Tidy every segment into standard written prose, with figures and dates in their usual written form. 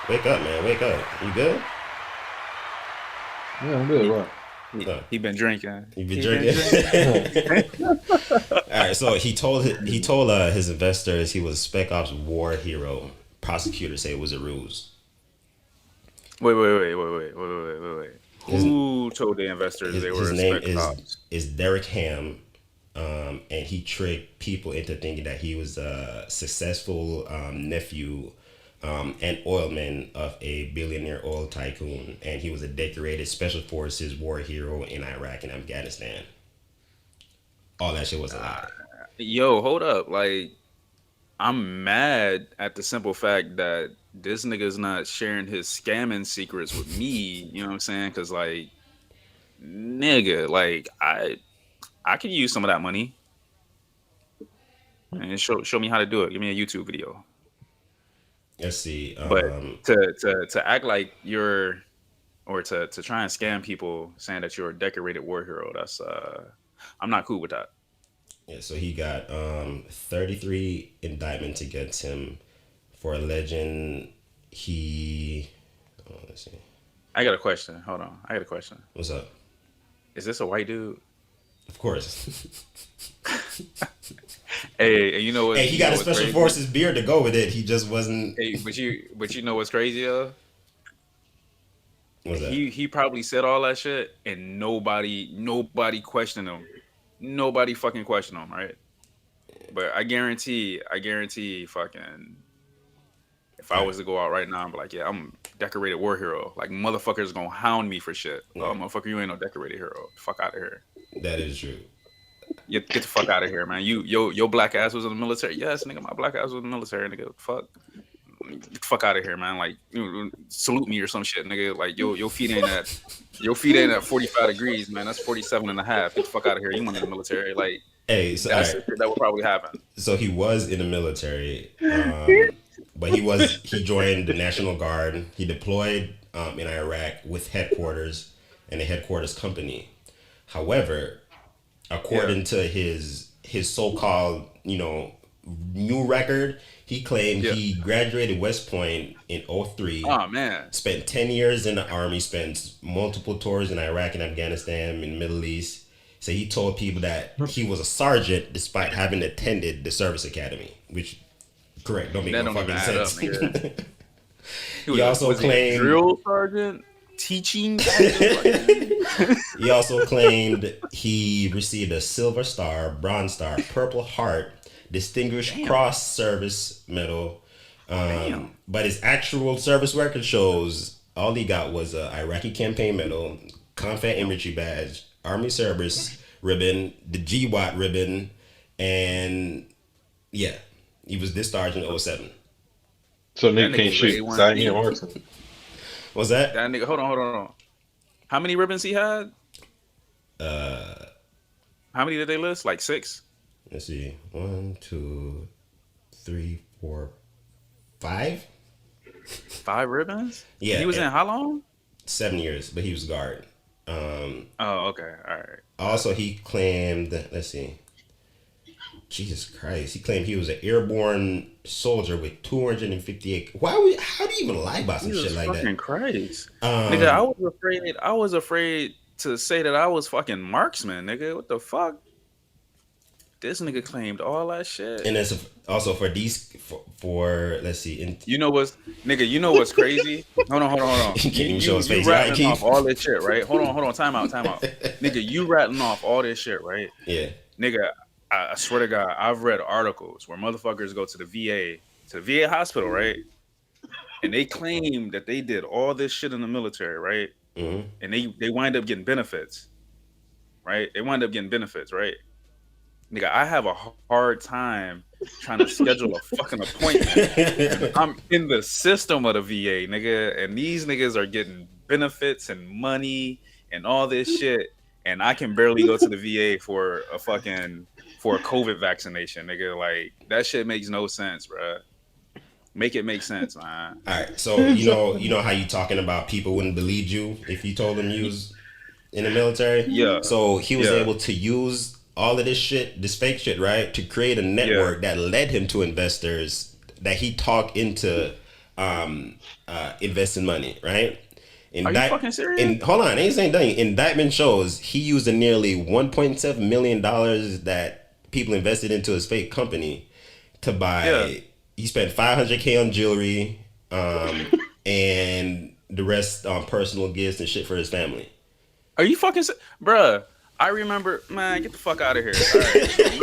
Wake up, man. Wake up. You good? Yeah, I'm good. What? No. He been drinking. You been He been drinking? Yeah. All right. So he told his investors he was a spec ops war hero. Prosecutors say it was a ruse. Wait. His Who told the investors they his were name spec ops? is Derek Hamm, and he tricked people into thinking that he was a successful nephew and oilman of a billionaire oil tycoon, and he was a decorated special forces war hero in Iraq and Afghanistan. All that shit was a lie. Yo, hold up. Like, I'm mad at the simple fact that this nigga's not sharing his scamming secrets with me. You know what I'm saying? Because like, nigga, like I could use some of that money and show me how to do it. Give me a YouTube video. Let's see. But to act like you're or to try and scam people saying that you're a decorated war hero, that's I'm not cool with that. Yeah, so he got 33 indictments against him for alleging he. Oh, let's see. I got a question. Hold on. I got a question. What's up? Is this a white dude? Of course. Hey, and you know what? Hey, he You got know a what's special crazy? forces beard to go with it. He just wasn't. Hey, but you know what's crazy, yo? What's that? He probably said all that shit, and nobody questioned him. Nobody fucking questioned him, right? But I guarantee, fucking, if I All right. was to go out right now and be like, yeah, I'm decorated war hero, like motherfuckers gonna hound me for shit. Oh, Yeah, motherfucker, you ain't no decorated hero. Fuck out of here. that is true. Get the fuck out of here, man. Your black ass was in the military. Yes, nigga, my black ass was in the military, nigga. Fuck. Get the fuck out of here, man. Like, salute me or some shit, nigga. Like, your feet ain't at 45 degrees, man. That's 47 and a half. Get the fuck out of here. You went in the military. Like, Hey, so all that's right. the shit that would probably happen. So he was in the military, but he joined the National Guard. He deployed in Iraq with headquarters and a headquarters company. However, Yeah. according to his so-called new record, he claimed Yeah. he graduated West Point in '03, Oh man. spent 10 years in the army, spent multiple tours in Iraq and Afghanistan in the Middle East. So he told people that he was a sergeant despite having attended the service academy, which correct don't make That no don't even fucking add up, sense. nigga. He also Was he a claimed drill sergeant? Teaching sergeant? Like, he also claimed he received a Silver Star, Bronze Star, Purple Heart, Distinguished damn. Cross Service Medal. Damn. But his actual service record shows all he got was a Iraqi Campaign Medal, Combat Infantry Badge, Army Service Ribbon, the GWAT ribbon, and yeah, he was discharged in '07. So That nigga nigga can't was shoot. So I ain't A1C. Martin. Was that? That nigga, hold on. How many ribbons he had? Uh, How many did they list? Like six? let's see, 1, 2, 3, 4, 5. 5 ribbons? Yeah, He was in how long? 7 years, but he was guard. Oh, okay. All right. Also, he claimed, let's see, Jesus Christ, he claimed he was an airborne soldier with 258. How do you even lie about some shit Jesus like that? fucking Christ. Nigga, Um, I was afraid to say that I was fucking marksman, nigga. What the fuck? This nigga claimed all that shit. and it's also for let's see, You know what's nigga, you know what's crazy? Hold on. he can't You even show his you face. Right, rattling off Keith? all this shit, right? Hold on. Time out. Nigga, you rattling off all this shit, right? Yeah. Nigga, I swear to God, I've read articles where motherfuckers go to the VA hospital, right? And they claim that they did all this shit in the military, right? Hmm. And they wind up getting benefits, right? They wind up getting benefits, right? Nigga, I have a hard time trying to schedule a fucking appointment. And I'm in the system of the VA, nigga, and these niggas are getting benefits and money and all this shit, and I can barely go to the VA for a COVID vaccination, nigga. Like that shit makes no sense, bro. Make it make sense, man. All right. So you know how you talking about people wouldn't believe you if you told them you was in the military. Yeah, So he was yeah, able to use all of this shit, this fake shit, right, to create a yeah. network that led him to investors that he talked into investing money, right? Are you fucking serious? Hold on, I ain't saying nothing. Indictment shows he used the nearly $1.7 million that people invested into his fake company to buy. Yeah. He spent $500K on jewelry, and the rest on personal gifts and shit for his family. Are you fucking, bruh? I remember, man. Get the fuck out of here. All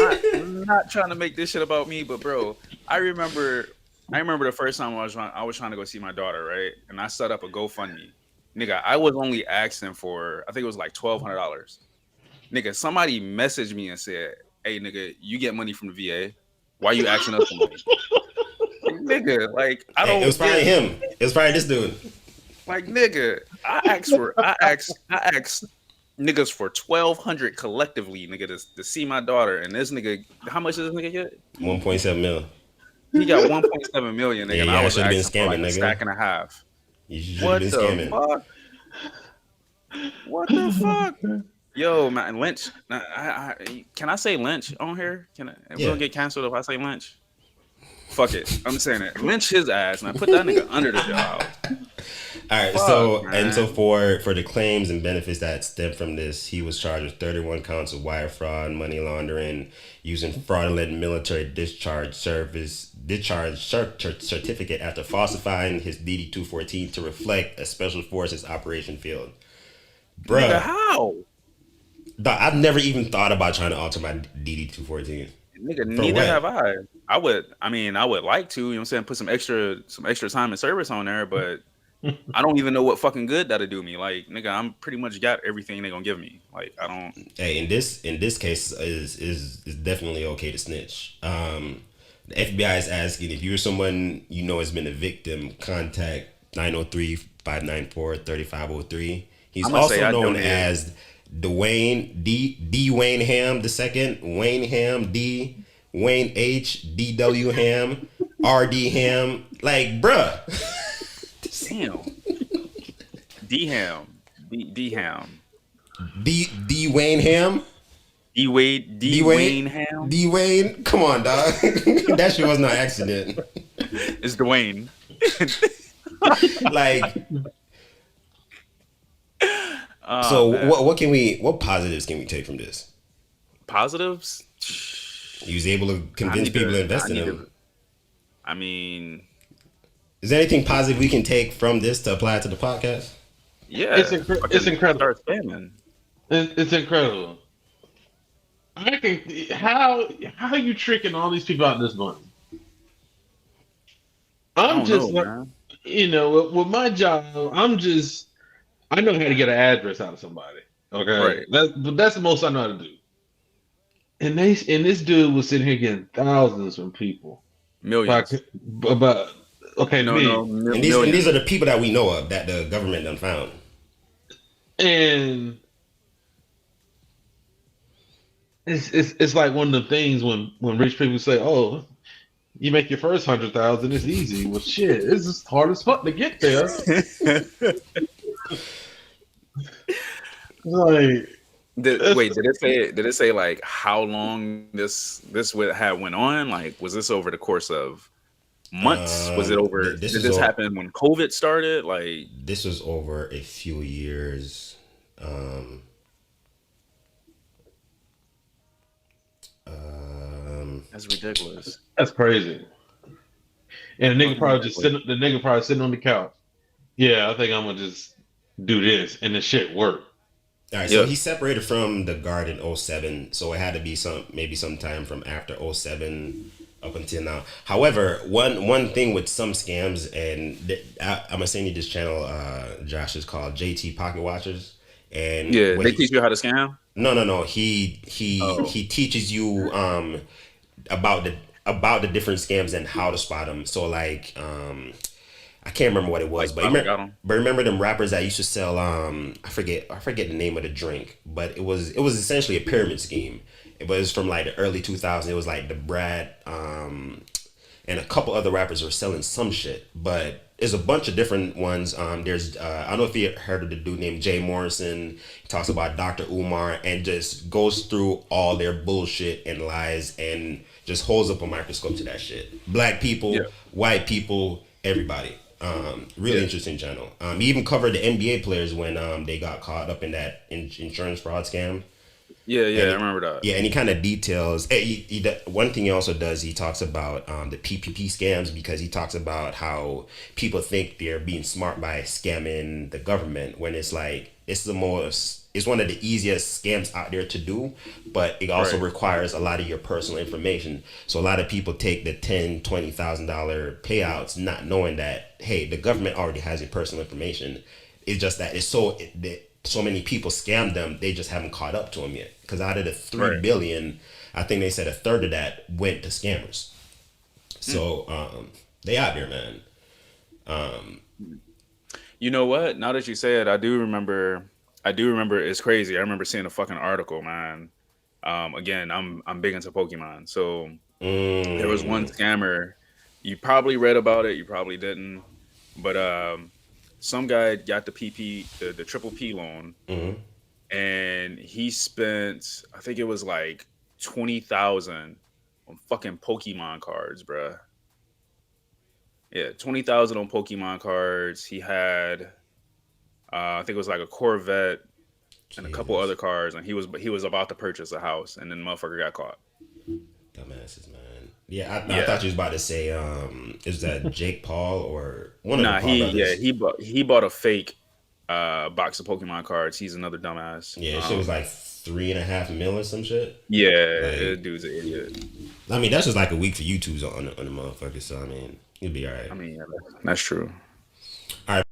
right, I'm not trying to make this shit about me, but bro, I remember the first time I was trying to go see my daughter, right? And I set up a GoFundMe. Nigga, I was only asking for, I think it was like $1,200. Nigga, somebody messaged me and said, "Hey, nigga, you get money from the VA. Why you asking us for money?" Nigga, like I don't. It was probably him. It was probably this dude. Like, nigga, I asked niggas for $1,200 collectively, nigga, to see my daughter, and this nigga, how much does this nigga get? 1.7 mil. He got 1.7 million, nigga. Yeah, and I was should have been asking for like scamming, a nigga. stack and a half. You should What have the been scamming. fuck? What the fuck? Yo, man, Lynch. Can I say Lynch on here? Can I? Yeah. We'll get canceled if I say Lynch. Fuck it. I'm saying it. Lynch his ass, and I put that nigga under the job. All right, so for the claims and benefits that stem from this, he was charged with 31 counts of wire fraud, money laundering, using fraudulent military discharge certificate after falsifying his DD-214 to reflect a special forces operation field. Bruh, Nigga, how? dog, I've never even thought about trying to alter my DD-214. Nigga, neither have I. I would like to, you know what I'm saying, put some extra time and service on there, but I don't even know what fucking good that'll do me. Like, nigga, I'm pretty much got everything they gonna give me. Like, I don't. Hey, in this case is definitely okay to snitch. The FBI is asking if you're someone you know has been a victim, contact 903-594-3503. He's also known as Wayne Hamm II, Wayne Hamm D, Wayne H, DW Hamm, RD Hamm. Like, bruh. Damn. D Ham. D Ham. D Wayne Hamm. D Wayne Ham. D Wayne. Come on, dog. That shit was not an accident. It's Dwayne. Like, what positives can we take from this? Positives? He was able to convince people to invest in him. I mean, is there anything positive we can take from this to apply to the podcast? Yeah, it's incredible. Start spamming. It's incredible. I can how you tricking all these people out of this money? I'm just like, you know, with my job, I know how to get an address out of somebody. Okay, right. That's the most I know how to do. And this dude was sitting here getting thousands from people, millions. But okay, and these are the people that we know of that the government done found. And it's like one of the things when rich people say, "Oh, you make your first 100,000, it's easy." Well, shit, it's just hard as fuck to get there. Like, did it say like how long this would have went on? Like, was this over the course of months? Was it over? Did this happen when COVID started? Like, this was over a few years. That's ridiculous. That's crazy. And the nigga probably sitting on the couch. Yeah, I think I'm gonna just do this, and the shit worked. All right, so he separated from the guard in 2007, so it had to be some time from after 2007 up until now. However, one thing with some scams, and I'm gonna send you this channel, Josh, is called JT Pocket Watchers, and they teach you how to scam. No. He teaches you about the different scams and how to spot them. So like I can't remember what it was, but remember them rappers that used to sell I forget the name of the drink, but it was essentially a pyramid scheme. It was from like the early 2000s. It was like the Brat and a couple other rappers were selling some shit, but there's a bunch of different ones. There's I don't know if you heard of the dude named Jay Morrison. He talks about Dr. Umar and just goes through all their bullshit and lies and just holds up a microscope to that shit. Black people, white people, everybody. Really Yeah. interesting channel. He even covered the NBA players when they got caught up in that insurance fraud scam. Yeah, yeah, And I remember that. yeah, and he kind of details. One thing he also does, he talks about the PPP scams, because he talks about how people think they're being smart by scamming the government, when it's like it's one of the easiest scams out there to do, but it also Right. requires a lot of your personal information. So a lot of people take the $10,000 $20,000 payouts, not knowing that, hey, the government already has your personal information. It's just that so many people scammed them, they just haven't caught up to them yet. Because out of the Right. 3 billion, I think they said a third of that went to scammers. So they out there, man. You know what? Now that you say it, I do remember. I do remember. It's crazy. I remember seeing a fucking article, man. Again, I'm big into Pokemon, so there was one Mm, scammer. You probably read about it. You probably didn't, but some guy got the PP, the triple P loan, mm, and he spent, I think it was like 20,000 on fucking Pokemon cards, bruh. Yeah, 20,000 on Pokemon cards. He had, I think it was like a Corvette and a couple other Jesus, cars, and he was about to purchase a house, and then the motherfucker got caught. dumbasses, man. Yeah, I Yeah, thought you was about to say, is that Jake Paul or one of the nah, Paul brothers? he bought a fake box of Pokemon cards. He's another dumbass. Yeah, shit was like 3.5 mil or some shit. Yeah, Like, dude's an idiot. I mean, that's just like a week for YouTube's on the motherfucker. So I mean, you'll be all right. I mean, yeah, that's true. All right.